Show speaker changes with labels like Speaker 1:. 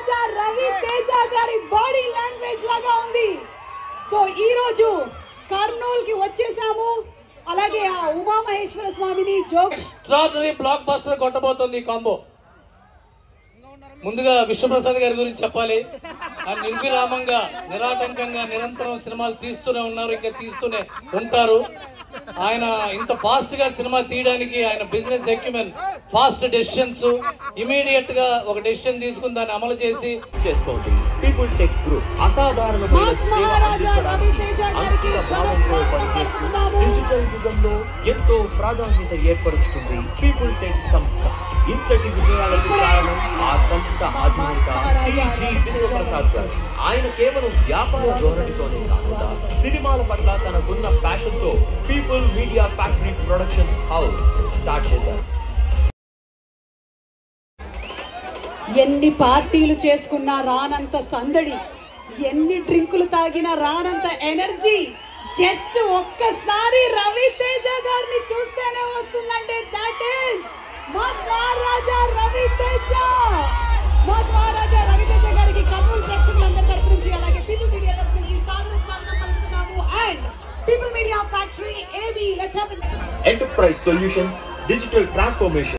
Speaker 1: రవి తేజ గారి body language లాగా ఉంది. సో ఈ రోజు కర్నూలు కి వచ్చేసాము. అలాగే ఆ ఉమామహేశ్వర స్వామిని
Speaker 2: ఎక్స్ట్రార్డినరీ బ్లాక్ బస్టర్ కొట్టబోతోంది కాంబో. ముందుగా విశ్వప్రసాద్ గారి గురించి చెప్పాలి. ఆయన నిర్విరామంగా నిరాటంకంగా నిరంతరం సినిమాలు తీస్తూనే ఉన్నారు, ఇంకా తీస్తూనే ఉంటారు. ఆయన ఇంత ఫాస్ట్ గా సినిమా తీయడానికి ఆయన బిజినెస్ ఎక్యుమెన్, ఫాస్ట్ డెసిషన్స్, ఇమీడియట్ గా ఒక డెసిషన్ తీసుకుని దాన్ని అమలు చేసి
Speaker 3: చేస్తోంది. పీపుల్ టెక్ గ్రూప్ అసాధారణమైన సేవ అందించడానికి అంకిత భావంతో పనిచేస్తూ డిజిటల్ యుగంలో ఎంతో ప్రాధాన్యత ఏర్పరుచుకుంది పీపుల్ టెక్ సంస్థ. ఇంతటి విజయాలకు కారణం ఆ సంస్థ అధినేత టి.జి. విశ్వప్రసాద్ గారు. ఆయన కేవలం వ్యాపార ధోరణితోనే కాకుండా సినిమాల పట్ల తనకున్న ప్యాషన్ తో people media factory productions house start చేశారు.
Speaker 1: ఎన్ని పార్టీలు చేసుకున్నా రానంత సందడి, ఎన్ని డ్రింకులు తాగినా రానంత ఎనర్జీ జస్ట్ ఒక్కసారి రవి తేజ గారిని చూస్తేనే వస్తుందంటే that is mass Maharaja Ravi Teja. Mass Maharaja Ravi Teja గారికి కర్నూలు ప్రేక్షకులందరి తరపు నుంచి అలాగే పీపుల్ మీడియా తరపు నుంచి సాదర స్వాగతం పలుకుతున్నాము. And people media factory AB let's have enterprise solutions digital transformation